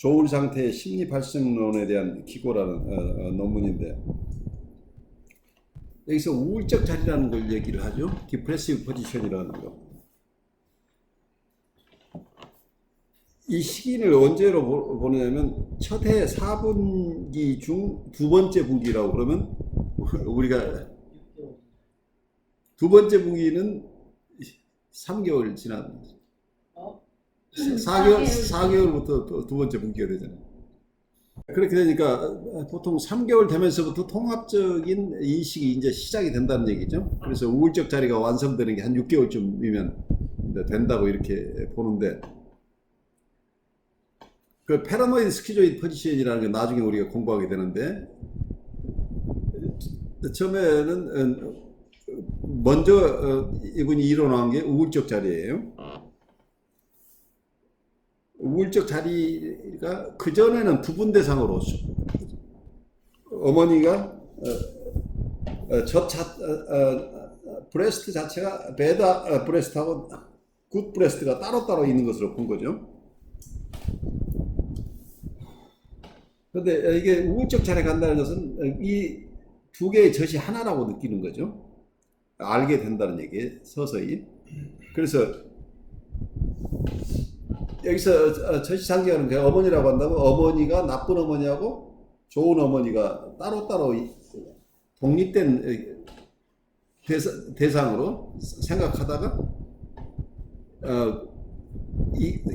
조울 상태의 심리 발생론에 대한 기고라는 논문인데, 여기서 우울적 자리라는 걸 얘기를 하죠. 디프레시브 포지션이라는 거. 이 시기를 언제로 보느냐면 첫해 4분기 중 두 번째 분기라고 그러면, 우리가 두 번째 분기는 3개월 지난 4개월부터 두 번째 분기가 되잖아요. 그렇게 되니까 보통 3개월 되면서부터 통합적인 인식이 이제 시작이 된다는 얘기죠. 그래서 우울적 자리가 완성되는 게 한 6개월쯤이면 된다고 이렇게 보는데, 그 패러노이드 스키조이드 포지션이라는 게 나중에 우리가 공부하게 되는데, 처음에는 먼저 이분이 이론한 게 우울적 자리예요. 우울적 자리가 그전에는 부분 대상으로 어머니가 브레스트 자체가 베다 브레스트하고 굿 브레스트가 따로따로 있는 것으로 본 거죠. 그런데 이게 우울적 자리에 간다는 것은 이 두 개의 젖이 하나라고 느끼는 거죠. 알게 된다는 얘기예요, 서서히. 그래서 여기서 젖이상징하는 게 어머니라고 한다면, 어머니가 나쁜 어머니하고 좋은 어머니가 따로따로 독립된 대상으로 생각하다가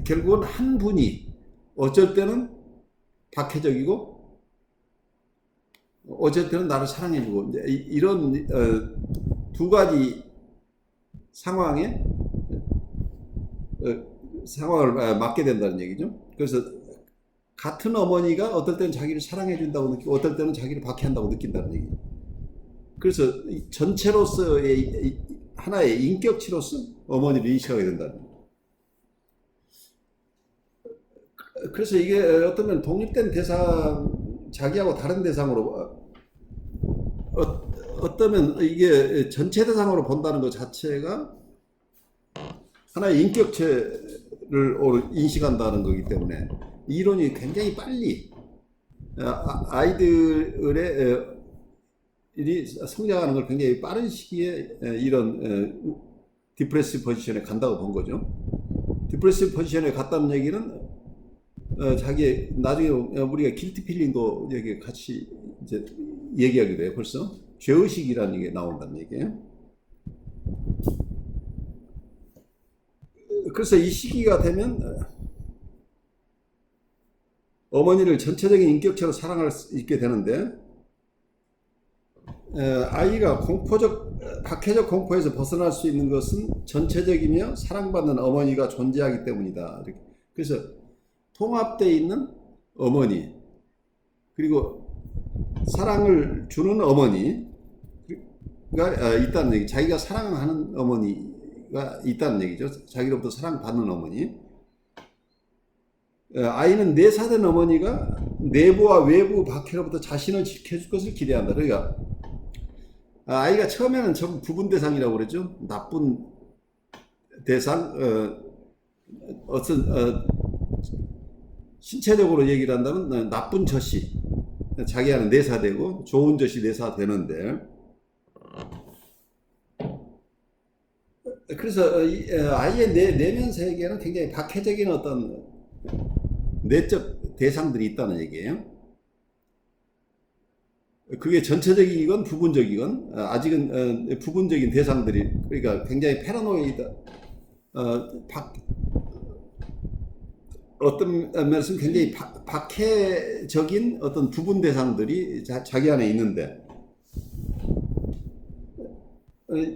결국은 한 분이 어쩔 때는 박해적이고 어쩔 때는 나를 사랑해주고, 이런 두 가지 상황을 맞게 된다는 얘기죠. 그래서 같은 어머니가 어떨 때는 자기를 사랑해준다고 느끼고 어떨 때는 자기를 박해한다고 느낀다는 얘기죠. 그래서 전체로서의 하나의 인격치로서 어머니를 인식하게 된다는 거예요. 그래서 이게 어쩌면 독립된 대상, 자기하고 다른 대상으로 어쩌면 이게 전체 대상으로 본다는 것 자체가 하나의 인격체를 인식한다는 거기 때문에, 이론이 굉장히 빨리 아이들의 성장하는 걸 굉장히 빠른 시기에 이런 디프레시브 포지션에 간다고 본 거죠. 디프레시브 포지션에 갔다는 얘기는 자기 나중에 우리가 길티 필링도 여기 같이 이제 얘기하게 돼요. 벌써 죄의식이라는 게 나온다는 얘기예요. 그래서 이 시기가 되면 어머니를 전체적인 인격체로 사랑할 수 있게 되는데, 아이가 박해적 공포에서 벗어날 수 있는 것은 전체적이며 사랑받는 어머니가 존재하기 때문이다. 그래서 통합되어 있는 어머니, 그리고 사랑을 주는 어머니가 있다는 얘기, 자기가 사랑하는 어머니가 있다는 얘기죠. 자기로부터 사랑받는 어머니. 아이는 내사된 어머니가 내부와 외부 박해로부터 자신을 지켜줄 것을 기대한다. 그러니까 아이가 처음에는 전부 부분 대상이라고 그랬죠. 나쁜 대상, 신체적으로 얘기를 한다면 나쁜 젖이 자기 안에 내사되고 좋은 젖이 내사되는데, 그래서 아이의 내면 세계에는 굉장히 박해적인 어떤 내적 대상들이 있다는 얘기예요. 그게 전체적이건 부분적이건 아직은 부분적인 대상들이, 그러니까 굉장히 패러노이드, 어떤 면에서는 굉장히 박해적인 어떤 부분 대상들이 자기 안에 있는데,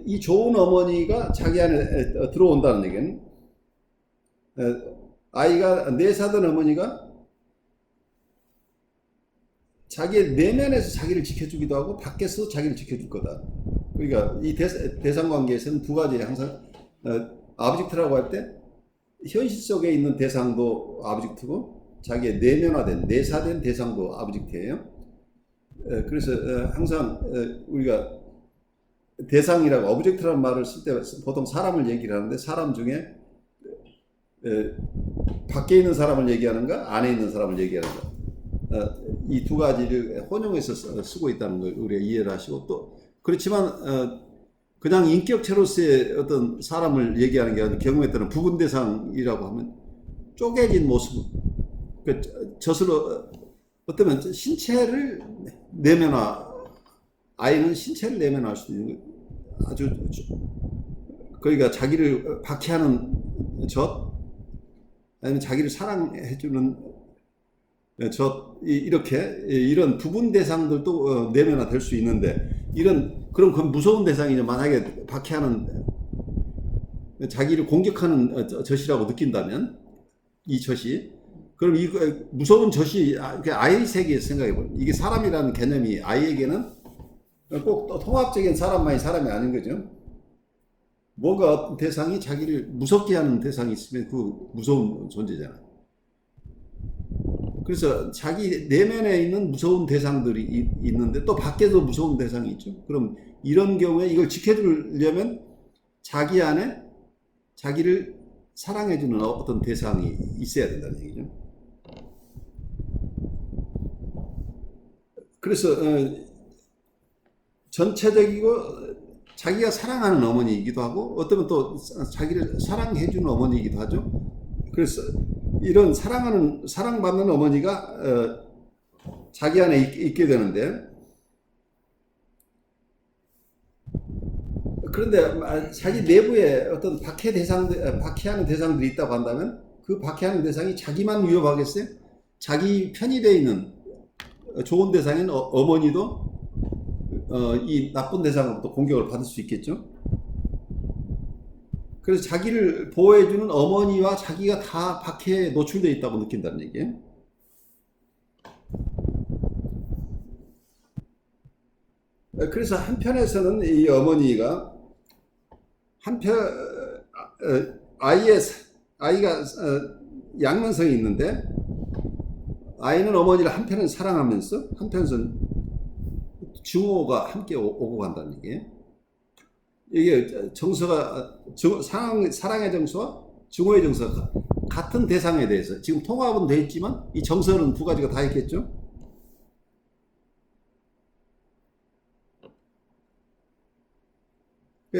이 좋은 어머니가 자기 안에 들어온다는 얘기는, 아이가 내사던 어머니가 자기의 내면에서 자기를 지켜주기도 하고 밖에서 자기를 지켜줄 거다. 그러니까 이 대상 관계에서는 두 가지, 항상 아브젝트라고 할 때 현실 속에 있는 대상도 아브젝트고 자기의 내면화된 내사된 대상도 아브젝트예요. 그래서 항상 우리가 대상이라고, 오브젝트라는 말을 쓸 때 보통 사람을 얘기를 하는데, 사람 중에 에, 밖에 있는 사람을 얘기하는가, 안에 있는 사람을 얘기하는가. 이 두 가지를 혼용해서 쓰고 있다는 걸 우리가 이해를 하시고, 또 그렇지만 그냥 인격체로서의 어떤 사람을 얘기하는 게 아니라 경우에 따른 부분 대상이라고 하면 쪼개진 모습, 젖으로 어쩌면 신체를 내면화, 아이는 신체를 내면화할 수도 있는 거예요. 아주 그러니까 자기를 박해하는 젖, 아니면 자기를 사랑해주는 이렇게 이런 부분 대상들도 내면화 될 수 있는데, 그럼 그 무서운 대상이죠. 만약에 박해하는, 자기를 공격하는 젖이라고 느낀다면, 이 젖이, 그럼 이 무서운 젖이 아이 세계에서 생각해보면, 이게 사람이라는 개념이 아이에게는 꼭 통합적인 사람만이 사람이 아닌 거죠. 뭔가 어떤 대상이 자기를 무섭게 하는 대상이 있으면 그 무서운 존재잖아. 그래서 자기 내면에 있는 무서운 대상들이 있는데 또 밖에도 무서운 대상이 있죠. 그럼 이런 경우에 이걸 지켜주려면 자기 안에 자기를 사랑해주는 어떤 대상이 있어야 된다는 얘기죠. 그래서 전체적이고 자기가 사랑하는 어머니이기도 하고, 어쩌면 또 자기를 사랑해주는 어머니이기도 하죠. 그래서 이런 사랑받는 어머니가 자기 안에 있게 되는데, 그런데 자기 내부에 어떤 박해하는 대상들이 있다고 한다면, 그 박해하는 대상이 자기만 위협하겠어요? 자기 편이 되어 있는 좋은 대상인 어머니도 이 나쁜 대상으로부터 공격을 받을 수 있겠죠. 그래서 자기를 보호해주는 어머니와 자기가 다 박해에 노출되어 있다고 느낀다는 얘기예요. 그래서 한편에서는 이 어머니가 아이가 양면성이 있는데, 아이는 어머니를 한편은 사랑하면서 한편에서는 증오가 함께 오고 간다는 얘기예요. 이게 정서가, 사랑의 정서와 증오의 정서가 같은 대상에 대해서 지금 통합은 돼 있지만 이 정서는 두 가지가 다 있겠죠.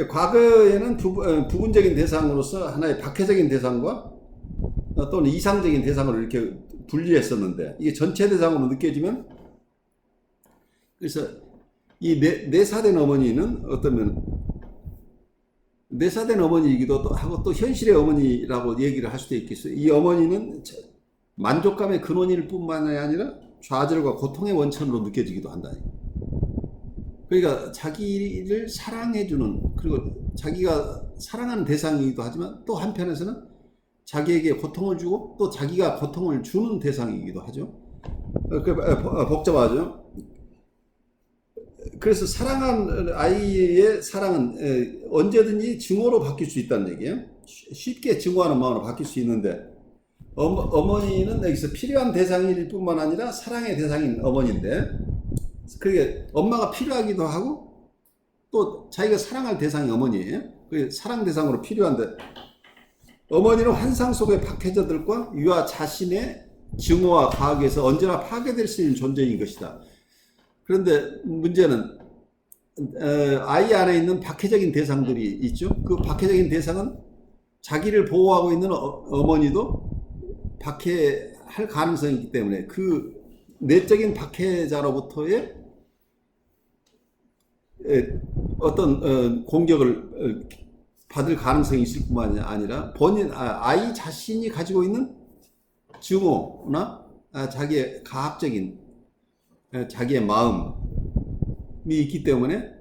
과거에는 부분적인 대상으로서 하나의 박해적인 대상과 또는 이상적인 대상으로 이렇게 분리했었는데, 이게 전체 대상으로 느껴지면, 그래서 이 내사된 어머니는 어떠면 내사된 어머니이기도 하고 또 현실의 어머니라고 얘기를 할 수도 있겠어요. 이 어머니는 만족감의 근원일 뿐만이 아니라 좌절과 고통의 원천으로 느껴지기도 한다. 그러니까 자기를 사랑해주는, 그리고 자기가 사랑하는 대상이기도 하지만 또 한편에서는 자기에게 고통을 주고 또 자기가 고통을 주는 대상이기도 하죠. 복잡하죠. 그래서 사랑한 아이의 사랑은 언제든지 증오로 바뀔 수 있다는 얘기예요. 쉽게 증오하는 마음으로 바뀔 수 있는데, 어머니는 여기서 필요한 대상일 뿐만 아니라 사랑의 대상인 어머니인데, 그게 엄마가 필요하기도 하고 또 자기가 사랑할 대상이 어머니예요. 그게 사랑 대상으로 필요한데, 어머니는 환상 속의 박해자들과 유아 자신의 증오와 과학에서 언제나 파괴될 수 있는 존재인 것이다. 그런데 문제는 아이 안에 있는 박해적인 대상들이 있죠. 그 박해적인 대상은 자기를 보호하고 있는 어머니도 박해할 가능성이 있기 때문에 그 내적인 박해자로부터의 어떤 공격을 받을 가능성이 있을 뿐만 아니라 아이 자신이 가지고 있는 증오나 자기의 가학적인 자기의 마음이 있기 때문에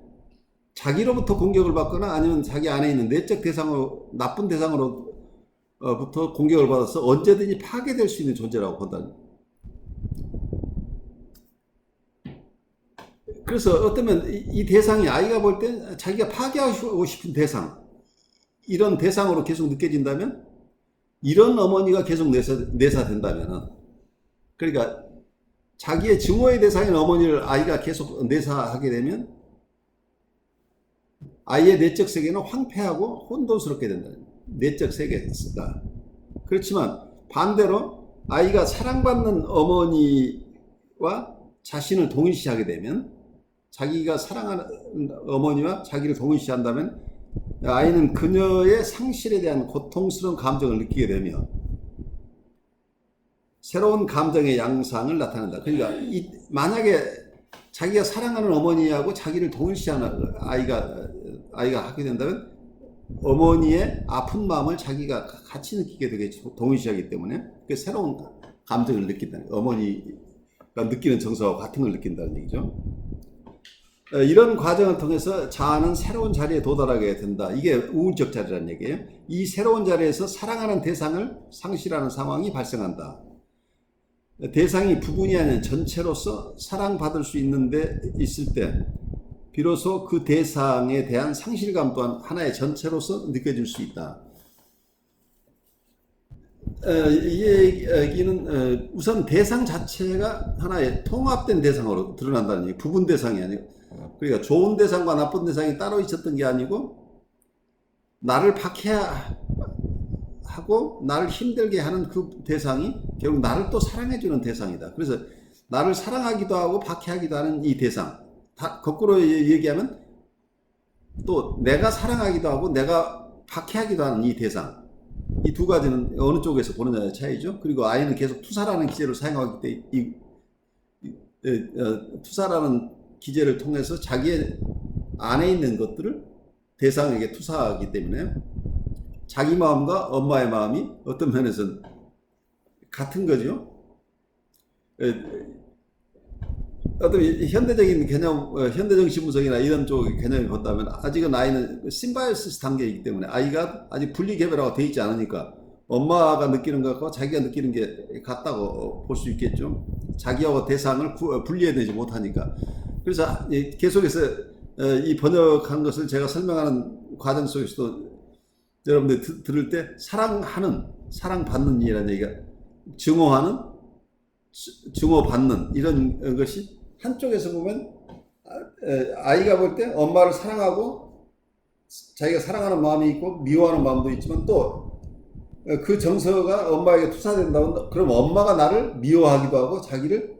자기로부터 공격을 받거나 아니면 자기 안에 있는 내적 대상으로, 나쁜 대상으로부터 공격을 받아서 언제든지 파괴될 수 있는 존재라고 본다. 그래서 어쩌면 이 대상이, 아이가 볼 때 자기가 파괴하고 싶은 대상, 이런 대상으로 계속 느껴진다면, 이런 어머니가 계속 내사된다면, 그러니까 자기의 증오의 대상인 어머니를 아이가 계속 내사하게 되면 아이의 내적 세계는 황폐하고 혼돈스럽게 된다. 내적 세계가. 그렇지만 반대로 아이가 사랑받는 어머니와 자신을 동일시하게 되면, 자기가 사랑하는 어머니와 자기를 동일시한다면 아이는 그녀의 상실에 대한 고통스러운 감정을 느끼게 되며 새로운 감정의 양상을 나타낸다. 그러니까 만약에 자기가 사랑하는 어머니하고 자기를 동일시하는 아이가 하게 된다면 어머니의 아픈 마음을 자기가 같이 느끼게 되겠죠. 동일시하기 때문에. 그 새로운 감정을 느낀다는 거예요. 어머니가 느끼는 정서와 같은 걸 느낀다는 얘기죠. 이런 과정을 통해서 자아는 새로운 자리에 도달하게 된다. 이게 우울적 자리라는 얘기예요. 이 새로운 자리에서 사랑하는 대상을 상실하는 상황이 발생한다. 대상이 부분이 아닌 전체로서 사랑받을 수 있을 때 비로소 그 대상에 대한 상실감 또한 하나의 전체로서 느껴질 수 있다. 이 얘기는 우선 대상 자체가 하나의 통합된 대상으로 드러난다는 얘기, 부분 대상이 아니고, 그러니까 좋은 대상과 나쁜 대상이 따로 있었던 게 아니고 나를 박해하고 나를 힘들게 하는 그 대상이 결국 나를 또 사랑해주는 대상이다. 그래서 나를 사랑하기도 하고 박해하기도 하는 이 대상, 거꾸로 얘기하면 또 내가 사랑하기도 하고 내가 박해하기도 하는 이 대상, 이 두 가지는 어느 쪽에서 보느냐의 차이죠. 그리고 아이는 계속 투사라는 기제를 사용하기 때문에 투사라는 기제를 통해서 자기의 안에 있는 것들을 대상에게 투사하기 때문에 자기 마음과 엄마의 마음이 어떤 면에서는 같은 거죠. 어떤 현대적인 개념, 현대정신분석이나 이런 쪽의 개념을 본다면 아직은 아이는 심바이오시스 단계이기 때문에 아이가 아직 분리개별화가 되어 있지 않으니까 엄마가 느끼는 것과 자기가 느끼는 게 같다고 볼 수 있겠죠. 자기하고 대상을 분리해내지 못하니까. 그래서 계속해서 이 번역한 것을 제가 설명하는 과정 속에서도 여러분들 들을 때 사랑받는 이라는 얘기가 증오하는, 증오받는 이런 것이 한쪽에서 보면 아이가 볼 때 엄마를 사랑하고 자기가 사랑하는 마음이 있고 미워하는 마음도 있지만 또 그 정서가 엄마에게 투사된다고 그럼 엄마가 나를 미워하기도 하고 자기를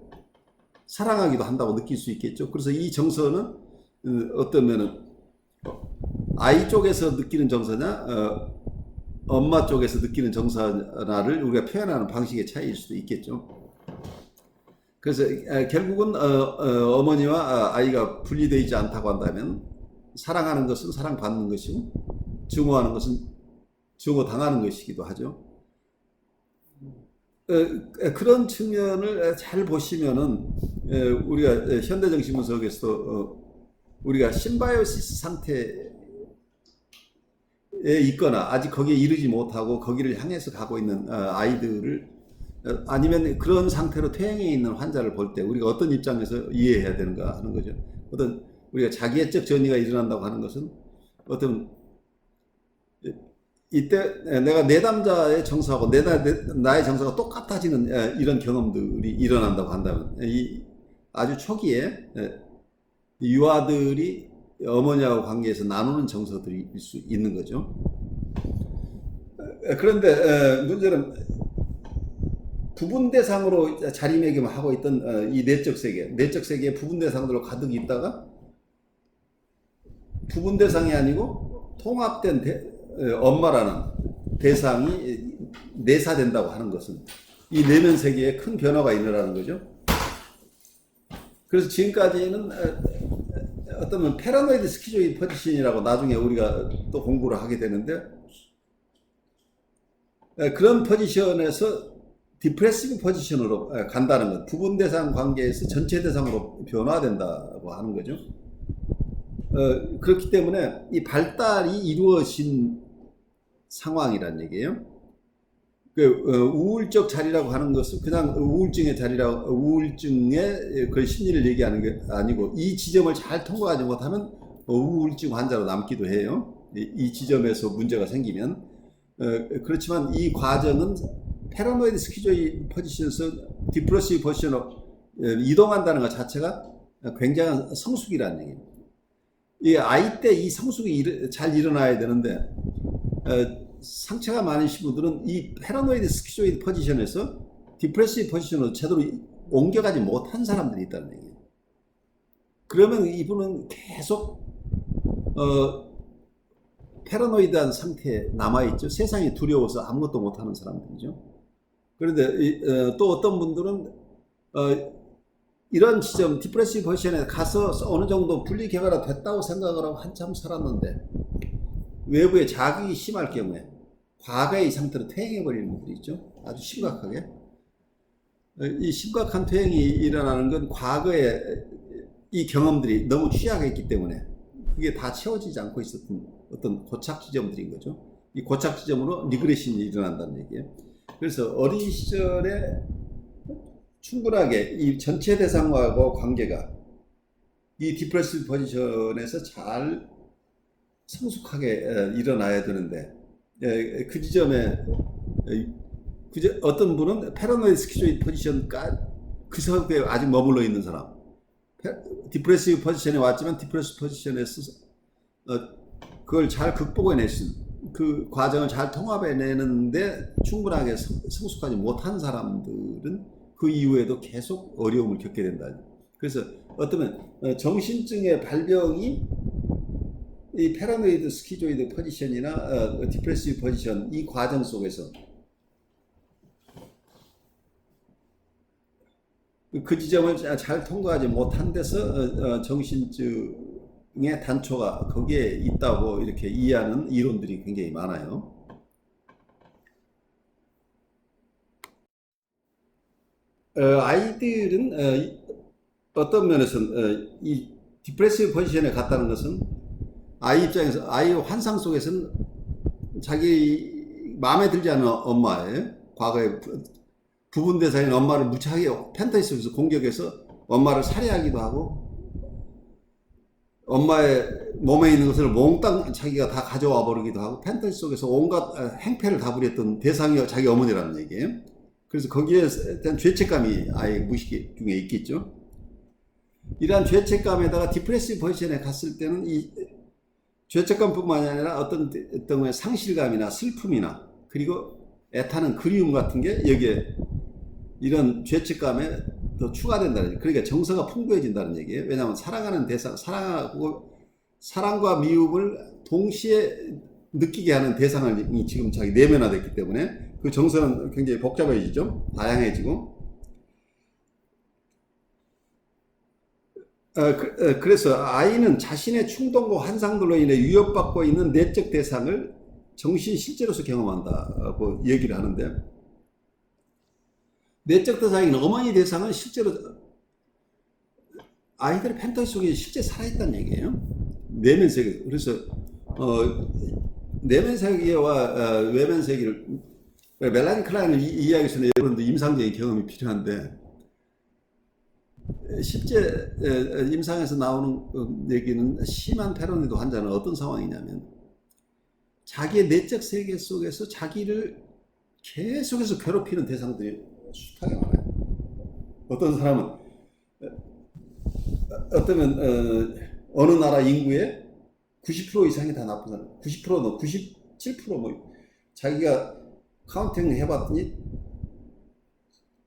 사랑하기도 한다고 느낄 수 있겠죠. 그래서 이 정서는 어떤 면은 아이 쪽에서 느끼는 정서냐 엄마 쪽에서 느끼는 정서나를 우리가 표현하는 방식의 차이일 수도 있겠죠. 그래서 결국은 어머니와 아이가 분리되어 있지 않다고 한다면 사랑하는 것은 사랑받는 것이고 증오하는 것은 증오당하는 것이기도 하죠. 그런 측면을 잘 보시면은 우리가 현대정신분석에서도 우리가 심바이오시스 상태에 있거나 아직 거기에 이르지 못하고 거기를 향해서 가고 있는 아이들을 아니면 그런 상태로 퇴행해 있는 환자를 볼 때 우리가 어떤 입장에서 이해해야 되는가 하는 거죠. 어떤 우리가 자기애적 전이가 일어난다고 하는 것은 어떤 이때 내가 내담자의 정서하고 나의 정서가 똑같아지는 이런 경험들이 일어난다고 한다면 아주 초기에 유아들이 어머니하고 관계에서 나누는 정서들이 수 있는 거죠. 그런데 문제는 부분 대상으로 자리매김하고 있던 이 내적 세계에 부분 대상들로 가득 있다가 부분 대상이 아니고 통합된 엄마라는 대상이 내사된다고 하는 것은 이 내면 세계에 큰 변화가 일어나는 거죠. 그래서 지금까지는 어떤 패러노이드 스키조이드 포지션이라고 나중에 우리가 또 공부를 하게 되는데 그런 포지션에서 디프레시브 포지션으로 간다는 것, 부분 대상 관계에서 전체 대상으로 변화된다고 하는 거죠. 그렇기 때문에 이 발달이 이루어진 상황이란 얘기예요. 우울적 자리라고 하는 것은 그냥 우울증의 그 심리를 얘기하는 게 아니고 이 지점을 잘 통과하지 못하면 우울증 환자로 남기도 해요. 이 지점에서 문제가 생기면. 그렇지만 이 과정은 패러노이드 스키조이드 포지션에서 디프레시브 포지션으로 이동한다는 것 자체가 굉장한 성숙이라는 얘기입니다. 이 아이 때 이 성숙이 잘 일어나야 되는데 상처가 많으신 분들은 이 패러노이드 스키조이드 포지션에서 디프레시브 포지션으로 제대로 옮겨가지 못한 사람들이 있다는 얘기예요. 그러면 이분은 계속 패러노이드한 상태에 남아있죠. 세상이 두려워서 아무것도 못하는 사람들이죠. 그런데 또 어떤 분들은 이런 지점 디프레시브 포지션에 가서 어느 정도 분리 개발이 됐다고 생각을 하고 한참 살았는데 외부에 자극이 심할 경우에 과거의 이 상태로 퇴행해버리는 분들이 있죠. 아주 심각하게. 이 심각한 퇴행이 일어나는 건 과거에 이 경험들이 너무 취약했기 때문에 그게 다 채워지지 않고 있었던 어떤 고착 지점들인 거죠. 이 고착 지점으로 리그레션이 일어난다는 얘기예요. 그래서 어린 시절에 충분하게 이 전체 대상과의 관계가 이 디프레시브 포지션에서 잘 성숙하게 일어나야 되는데 그 지점에 어떤 분은 패러노이드 스키조이드 포지션 그 상태에 아직 머물러 있는 사람, 디프레시브 포지션에 왔지만 디프레시브 포지션에서 그걸 잘 극복해낼 수 있는 그 과정을 잘 통합해내는데 충분하게 성숙하지 못한 사람들은 그 이후에도 계속 어려움을 겪게 된다. 그래서 어쩌면 정신증의 발병이 이 패러노이드 스키조이드 포지션이나 디프레시브 포지션 이 과정 속에서 그 지점을 잘 통과하지 못한 데서 정신증의 단초가 거기에 있다고 이렇게 이해하는 이론들이 굉장히 많아요. 아이들은 어떤 면에서는 이 디프레시브 포지션에 갔다는 것은 아이 입장에서 아이의 환상 속에서는 자기 마음에 들지 않은 엄마의 과거에 부분 대상인 엄마를 무지하게 팬터지 속에서 공격해서 엄마를 살해하기도 하고 엄마의 몸에 있는 것을 몽땅 자기가 다 가져와 버리기도 하고 팬터지 속에서 온갖 행패를 다 부렸던 대상이 자기 어머니라는 얘기예요. 그래서 거기에 대한 죄책감이 아이 무의식 중에 있겠죠. 이러한 죄책감에다가 디프레시브 포지션에 갔을 때는 이 죄책감뿐만 아니라 어떤 상실감이나 슬픔이나 그리고 애타는 그리움 같은 게 여기에 이런 죄책감에 더 추가된다는 얘기예요. 그러니까 정서가 풍부해진다는 얘기예요. 왜냐하면 사랑하는 대상, 사랑과 미움을 동시에 느끼게 하는 대상이 지금 자기 내면화됐기 때문에 그 정서는 굉장히 복잡해지죠. 다양해지고. 그래서 아이는 자신의 충동과 환상들로 인해 위협받고 있는 내적 대상을 정신 실제로서 경험한다고 얘기를 하는데 내적 대상인 어머니 대상은 실제로 아이들의 팬터지 속에 실제 살아있다는 얘기예요. 내면 세계. 그래서 내면 세계와 외면 세계를 멜라니 클라인을 이해하기 전에 여러분들 임상적인 경험이 필요한데 실제 임상에서 나오는 얘기는 심한 패러노이드 환자는 어떤 상황이냐면 자기의 내적 세계 속에서 자기를 계속해서 괴롭히는 대상들이 숱하게 많아요. 어떤 사람은 어쩌면 어느 나라 인구의 90% 이상이 다 나쁜 사람, 90%는 97% 뭐 자기가 카운팅 해봤더니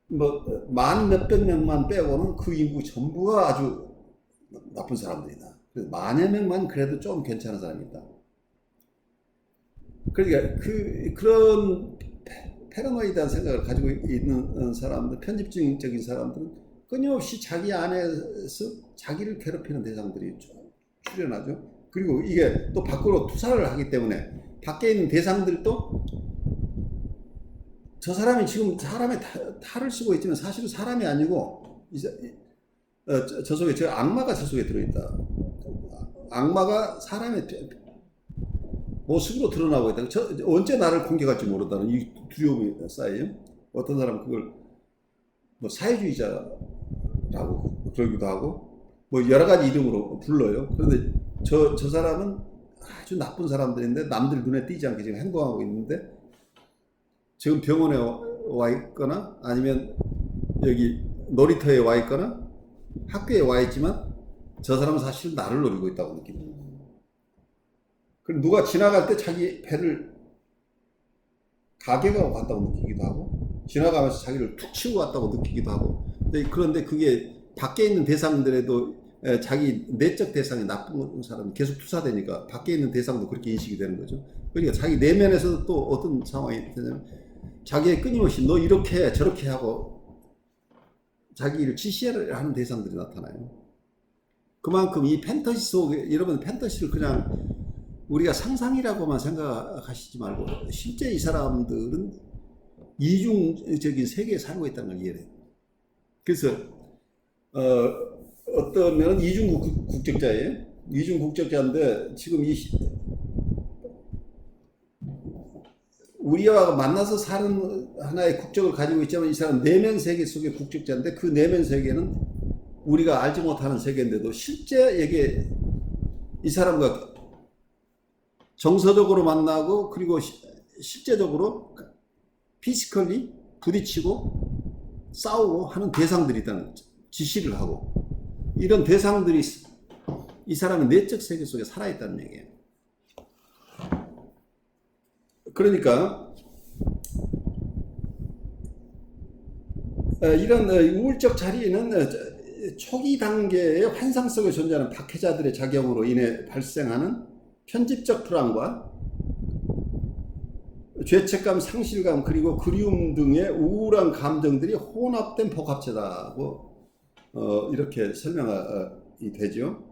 뭐 만 몇백 명만 빼고는 그 인구 전부가 아주 나쁜 사람들이다. 그래서 만여 명만 그래도 좀 괜찮은 사람이 있다. 그러니까 그런 패러노이드한 생각을 가지고 있는 사람들, 편집적인 사람들은 끊임없이 자기 안에서 자기를 괴롭히는 대상들이 출현하죠. 그리고 이게 또 밖으로 투사를 하기 때문에 밖에 있는 대상들도 저 사람이 지금 사람의 탈을 쓰고 있지만 사실은 사람이 아니고 저 속에 저 악마가 저 속에 들어있다. 악마가 사람의 모습으로 드러나고 있다. 언제 나를 공격할지 모른다는 이 두려움이 쌓여요. 어떤 사람은 그걸 뭐 사회주의자라고 그러기도 하고 뭐 여러 가지 이름으로 불러요. 그런데 저 사람은 아주 나쁜 사람들인데 남들 눈에 띄지 않게 지금 행동하고 있는데 지금 병원에 와 있거나 아니면 여기 놀이터에 와 있거나 학교에 와 있지만 저 사람은 사실 나를 노리고 있다고 느낍니다. 그럼 누가 지나갈 때 자기 배를 가게가 갔다고 느끼기도 하고 지나가면서 자기를 툭 치고 갔다고 느끼기도 하고 그런데 그게 밖에 있는 대상들에도 자기 내적 대상이 나쁜 사람이 계속 투사되니까 밖에 있는 대상도 그렇게 인식이 되는 거죠. 그러니까 자기 내면에서도 또 어떤 상황이 되냐면 자기의 끊임없이 너 이렇게 해, 저렇게 하고 자기를 지시를 하는 대상들이 나타나요. 그만큼 이 판타지 속에 여러분 판타지를 그냥 우리가 상상이라고만 생각하시지 말고 실제 이 사람들은 이중적인 세계에 살고 있다는 걸 이해해요. 그래서 어떤 면은 이중 국적자예요. 이중 국적자인데 지금 이 우리와 만나서 사는 하나의 국적을 가지고 있지만 이 사람 내면 세계 속의 국적자인데 그 내면 세계는 우리가 알지 못하는 세계인데도 실제 이게 이 사람과 정서적으로 만나고 그리고 실제적으로 피지컬리 부딪히고 싸우고 하는 대상들이 있다는 거죠. 지시를 하고 이런 대상들이 이 사람의 내적 세계 속에 살아있다는 얘기예요. 그러니까 이런 우울적 자리는 초기 단계의 환상 속에 존재하는 박해자들의 작용으로 인해 발생하는 편집적 불안과 죄책감, 상실감, 그리고 그리움 등의 우울한 감정들이 혼합된 복합체다고 이렇게 설명이 되죠.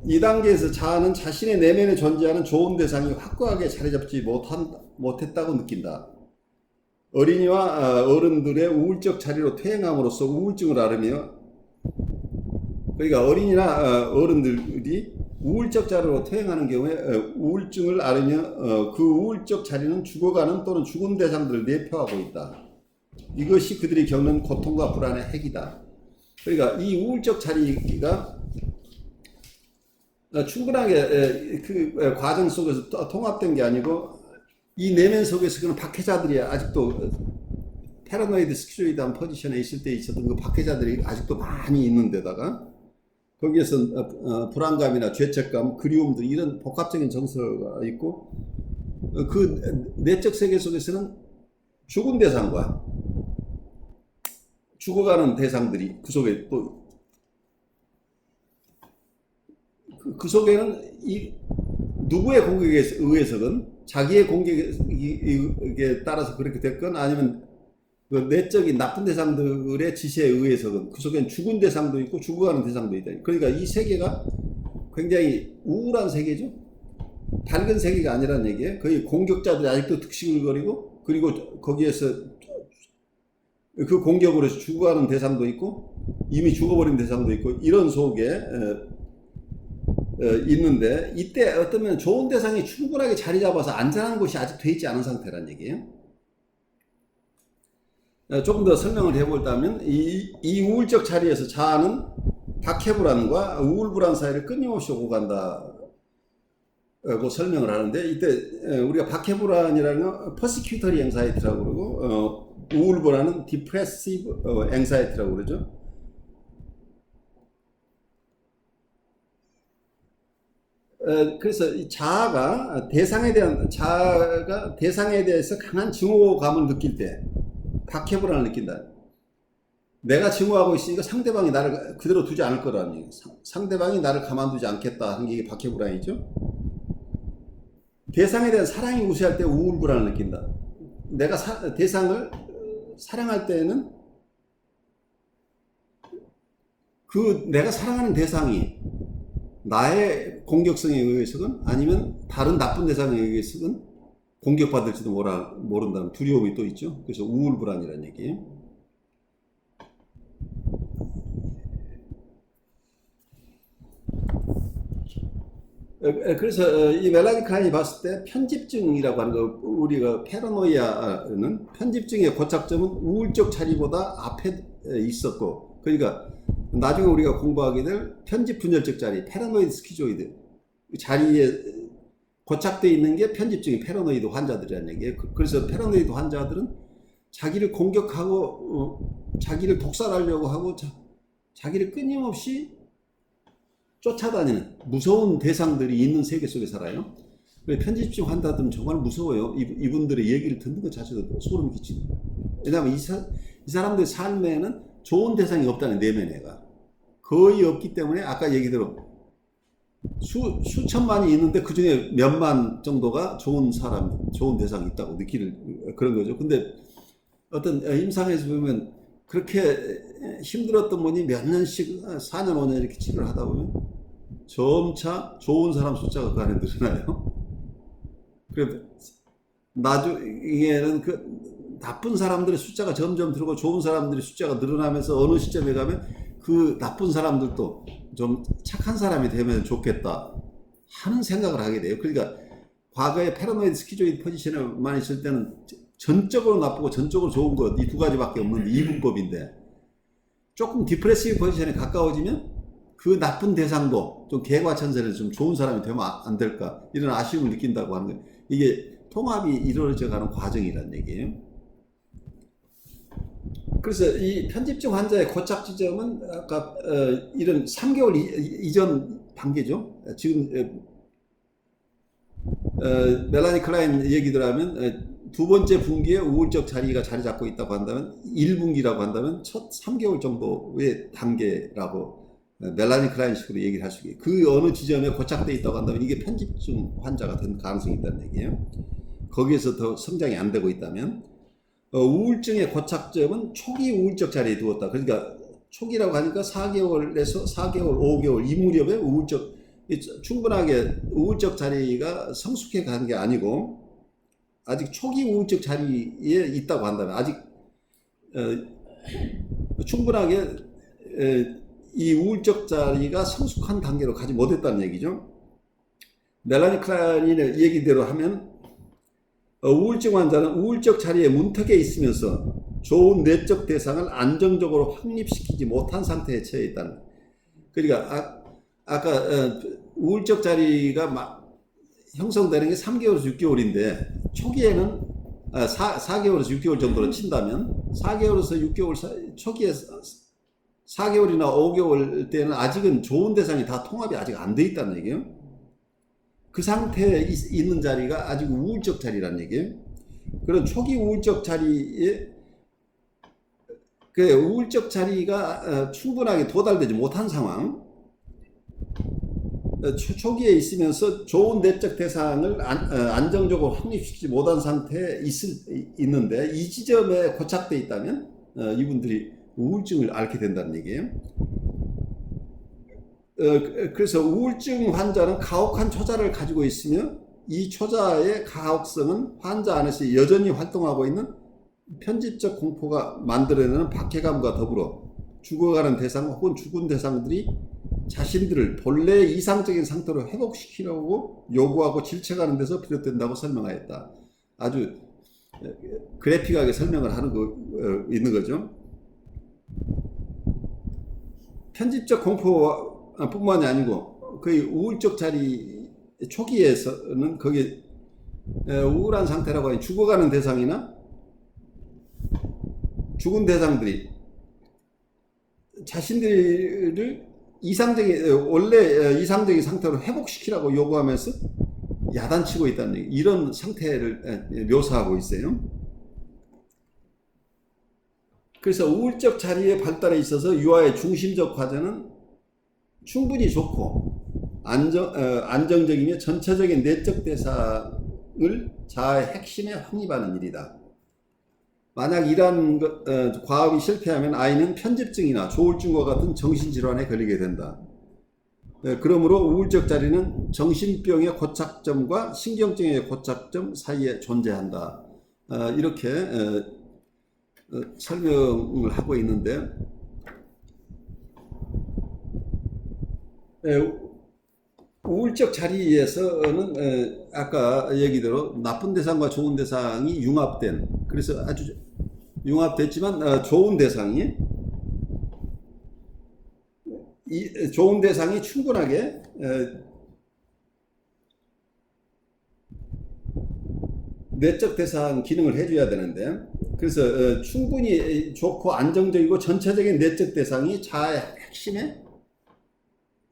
이 단계에서 자아는 자신의 내면에 존재하는 좋은 대상이 확고하게 자리 잡지 못했다고 느낀다. 어린이와 어른들의 우울적 자리로 퇴행함으로써 우울증을 앓으며 그러니까 어린이나 어른들이 우울적 자리로 퇴행하는 경우에 우울증을 앓으며 그 우울적 자리는 죽어가는 또는 죽은 대상들을 내포하고 있다. 이것이 그들이 겪는 고통과 불안의 핵이다. 그러니까 이 우울적 자리가 충분하게 그 과정 속에서 통합된 게 아니고 이 내면 속에서 그런 박해자들이 아직도 패러노이드 스키조이드한 포지션에 있을 때 있었던 그 박해자들이 아직도 많이 있는 데다가 거기에서 불안감이나 죄책감, 그리움 등 이런 복합적인 정서가 있고 그 내적 세계 속에서는 죽은 대상과 죽어가는 대상들이 그 속에 또 그 속에는 이 누구의 공격에 의해서든 자기의 공격에 따라서 그렇게 됐건 아니면 그 내적인 나쁜 대상들의 지시에 의해서든 그 속에는 죽은 대상도 있고 죽어가는 대상도 있다. 그러니까 이 세계가 굉장히 우울한 세계죠. 밝은 세계가 아니라는 얘기예요. 거의 공격자들이 아직도 득실거리고 그리고 거기에서 그 공격으로 죽어가는 대상도 있고 이미 죽어버린 대상도 있고 이런 속에 있는데 이때 어쩌면 좋은 대상이 충분하게 자리 잡아서 안전한 곳이 아직 돼 있지 않은 상태란 얘기예요. 조금 더 설명을 해볼다면 이 우울적 자리에서 자아는 박해불안과 우울불안 사이를 끊임없이 오고 간다고 설명을 하는데 이때 우리가 박해불안이라는 건 퍼시큐터리 앵사이티라고 그러고 우울불안은 디프레시브 앵사이티라고 그러죠. 그래서 이 자아가 대상에 대해서 강한 증오감을 느낄 때 박해불안을 느낀다. 내가 증오하고 있으니까 상대방이 나를 그대로 두지 않을 거라는 얘기. 상대방이 나를 가만두지 않겠다 하는 게 박해불안이죠. 대상에 대한 사랑이 우세할 때 우울불안을 느낀다. 내가 대상을 사랑할 때는 그 내가 사랑하는 대상이 나의 공격성에 의해서든 아니면 다른 나쁜 대상에 의해서든 공격받을지도 모른다는 두려움이 또 있죠. 그래서 우울불안이라는 얘기예요. 그래서 이 멜라니 칸이 봤을 때 편집증이라고 하는 거 우리가 패러노이아는 편집증의 고착점은 우울적 자리보다 앞에 있었고 그러니까 나중에 우리가 공부하게 될 편집 분열적 자리, 패러노이드 스키조이드 자리에 고착되어 있는 게 편집증이 패러노이드 환자들이라는 얘기예요. 그래서 패러노이드 환자들은 자기를 공격하고 자기를 독살하려고 하고 자기를 끊임없이 쫓아다니는 무서운 대상들이 있는 세계 속에 살아요. 편집증 환자들은 정말 무서워요. 이분들의 얘기를 듣는 것 자체도 소름 끼치고. 왜냐하면 이 사람들의 삶에는 좋은 대상이 없다는 내면애가 거의 없기 때문에 아까 얘기대로 수천만이 있는데 그 중에 몇만 정도가 좋은 사람, 좋은 대상이 있다고 느끼는 그런 거죠. 근데 어떤 임상에서 보면 그렇게 힘들었던 분이 몇 년씩 4년, 5년 이렇게 치료를 하다 보면 점차 좋은 사람 숫자가 그 안에 늘어나요. 그래서 나중에는 그 나쁜 사람들의 숫자가 점점 늘고 좋은 사람들의 숫자가 늘어나면서 어느 시점에 가면 그 나쁜 사람들도 좀 착한 사람이 되면 좋겠다 하는 생각을 하게 돼요. 그러니까 과거에 패러노이드 스키조이드 포지션에만 있을 때는 전적으로 나쁘고 전적으로 좋은 것 이 두 가지밖에 없는데 이분법인데 조금 디프레시브 포지션에 가까워지면 그 나쁜 대상도 좀 개과천선해서 좀 좋은 사람이 되면 안 될까 이런 아쉬움을 느낀다고 하는 거예요. 이게 통합이 이루어져 가는 과정이란 얘기예요. 그래서 이 편집증 환자의 고착 지점은 아까 이런 3개월 이전 단계죠. 지금 멜라니 클라인 얘기들 하면 두 번째 분기에 우울적 자리가 자리 잡고 있다고 한다면 1분기라고 한다면 첫 3개월 정도의 단계라고 멜라니 클라인식으로 얘기를 할 수 있어요. 그 어느 지점에 고착되어 있다고 한다면 이게 편집증 환자가 된 가능성이 있다는 얘기예요. 거기에서 더 성장이 안 되고 있다면 우울증의 고착점은 초기 우울적 자리에 두었다. 그러니까 초기라고 하니까 4개월에서 4개월, 5개월 이 무렵에 충분하게 우울적 자리가 성숙해 가는 게 아니고 아직 초기 우울적 자리에 있다고 한다면 아직 충분하게 이 우울적 자리가 성숙한 단계로 가지 못했다는 얘기죠. 멜라니 클라인의 얘기대로 하면 우울증 환자는 우울적 자리에 문턱에 있으면서 좋은 내적 대상을 안정적으로 확립시키지 못한 상태에 처해 있다는. 그러니까 아까 우울적 자리가 형성되는 게 3개월에서 6개월인데 초기에는 4개월에서 6개월 정도로 친다면 4개월에서 6개월 초기에 4개월이나 5개월 때는 아직은 좋은 대상이 다 통합이 아직 안 돼 있다는 얘기예요. 그 상태에 있는 자리가 아직 우울적 자리라는 얘기예요. 그런 초기 우울적 자리에 그 우울적 자리가 충분하게 도달되지 못한 상황, 초기에 있으면서 좋은 내적 대상을 안정적으로 확립시키지 못한 상태에 있는데 이 지점에 고착되어 있다면 이분들이 우울증을 앓게 된다는 얘기예요. 그래서 우울증 환자는 가혹한 초자를 가지고 있으며 이 초자의 가혹성은 환자 안에서 여전히 활동하고 있는 편집적 공포가 만들어내는 박해감과 더불어 죽어가는 대상 혹은 죽은 대상들이 자신들을 본래의 이상적인 상태로 회복시키려고 요구하고 질책하는 데서 비롯된다고 설명하였다. 아주 그래픽하게 설명을 하는 있는 거죠. 편집적 공포뿐만이 아니고 거의 우울적 자리 초기에서는 거기 우울한 상태라고 하니 죽어가는 대상이나 죽은 대상들이 자신들을 원래 이상적인 상태로 회복시키라고 요구하면서 야단치고 있다는 얘기, 이런 상태를 묘사하고 있어요. 그래서 우울적 자리의 발달에 있어서 유아의 중심적 과정은 충분히 좋고 안정적이며 전체적인 내적 대상을 자아의 핵심에 확립하는 일이다. 만약 이러한 과업이 실패하면 아이는 편집증이나 조울증과 같은 정신질환에 걸리게 된다. 그러므로 우울적 자리는 정신병의 고착점과 신경증의 고착점 사이에 존재한다. 이렇게 설명을 하고 있는데 우울적 자리에서는 아까 얘기대로 나쁜 대상과 좋은 대상이 융합된, 그래서 아주 융합됐지만 좋은 대상이 충분하게 내적 대상 기능을 해줘야 되는데, 그래서 충분히 좋고 안정적이고 전체적인 내적 대상이 자아의 핵심에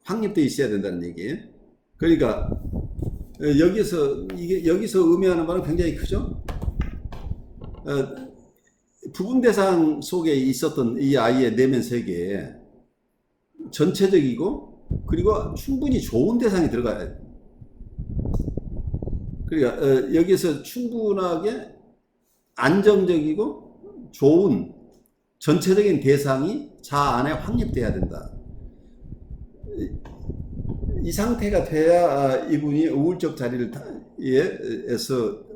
확립되어 있어야 된다는 얘기예요. 그러니까 여기서 의미하는 바는 굉장히 크죠. 부분 대상 속에 있었던 이 아이의 내면 세계에 전체적이고 그리고 충분히 좋은 대상이 들어가야 돼요. 그러니까 여기서 충분하게 안정적이고 좋은 전체적인 대상이 자 안에 확립돼야 된다. 이 상태가 돼야 이분이 우울적 자리에서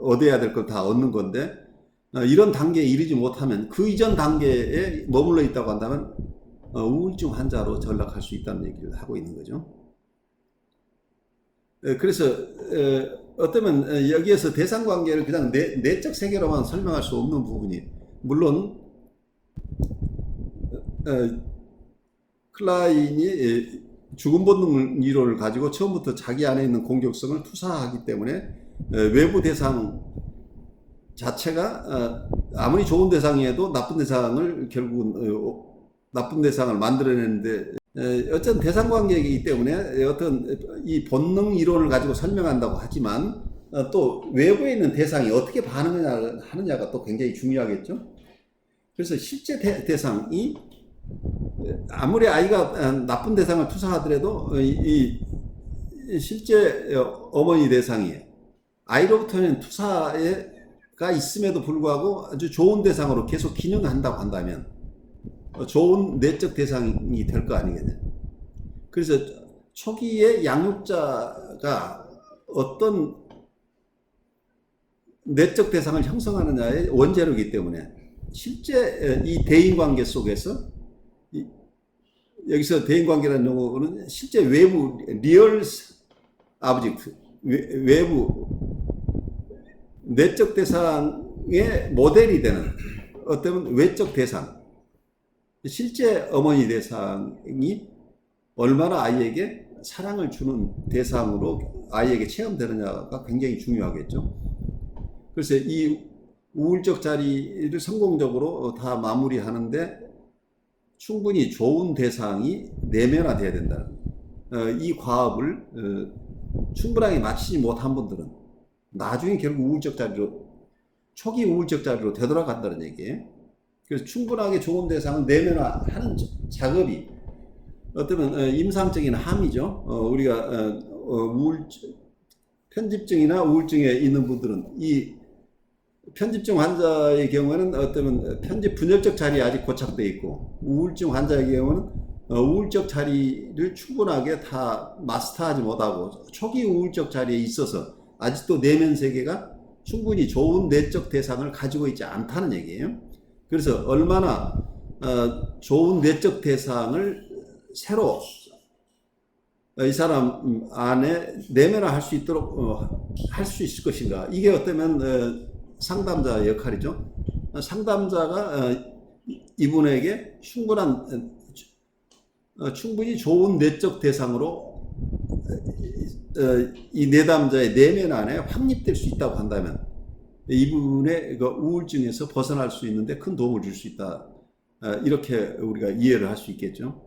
얻어야 될 걸 다 얻는 건데, 이런 단계에 이르지 못하면 그 이전 단계에 머물러 있다고 한다면 우울증 환자로 전락할 수 있다는 얘기를 하고 있는 거죠. 그래서 어쩌면 여기에서 대상관계를 그냥 내적 세계로만 설명할 수 없는 부분이, 물론 클라인이 죽음 본능 이론을 가지고 처음부터 자기 안에 있는 공격성을 투사하기 때문에 외부 대상 자체가 아무리 좋은 대상이어도 나쁜 대상을 결국은 나쁜 대상을 만들어내는데, 어떤 대상 관계이기 때문에 어떤 이 본능 이론을 가지고 설명한다고 하지만 또 외부에 있는 대상이 어떻게 반응하느냐가 또 굉장히 중요하겠죠. 그래서 실제 대상이 아무리 아이가 나쁜 대상을 투사하더라도 이 실제 어머니 대상이 아이로부터는 투사가 있음에도 불구하고 아주 좋은 대상으로 계속 기능한다고 한다면 좋은 내적 대상이 될 거 아니겠냐. 그래서 초기에 양육자가 어떤 내적 대상을 형성하느냐의 원재료이기 때문에 실제 이 대인관계 속에서 여기서 대인관계라는 용어는 실제 외부 리얼 아브젝트, 외부 내적 대상의 모델이 되는 어떤 외적 대상, 실제 어머니 대상이 얼마나 아이에게 사랑을 주는 대상으로 아이에게 체험되느냐가 굉장히 중요하겠죠. 그래서 이 우울적 자리를 성공적으로 다 마무리하는데 충분히 좋은 대상이 내면화돼야 된다. 이 과업을 충분하게 마치지 못한 분들은 나중에 결국 우울적 자리로, 초기 우울적 자리로 되돌아간다는 얘기예요. 그래서 충분하게 좋은 대상을 내면화하는 작업이 어쩌면 임상적인 함이죠. 우리가 편집증이나 우울증에 있는 분들은 이 편집증 환자의 경우에는 어쩌면 편집 분열적 자리에 아직 고착되어 있고, 우울증 환자의 경우는 우울적 자리를 충분하게 다 마스터하지 못하고 초기 우울적 자리에 있어서 아직도 내면 세계가 충분히 좋은 내적 대상을 가지고 있지 않다는 얘기예요. 그래서 얼마나 좋은 내적 대상을 새로 이 사람 안에 내면화할 수 있도록 할 수 있을 것인가. 이게 어쩌면 상담자의 역할이죠. 상담자가 이분에게 충분히 좋은 내적 대상으로 이 내담자의 내면 안에 확립될 수 있다고 한다면 이분의 우울증에서 벗어날 수 있는데 큰 도움을 줄 수 있다. 이렇게 우리가 이해를 할 수 있겠죠.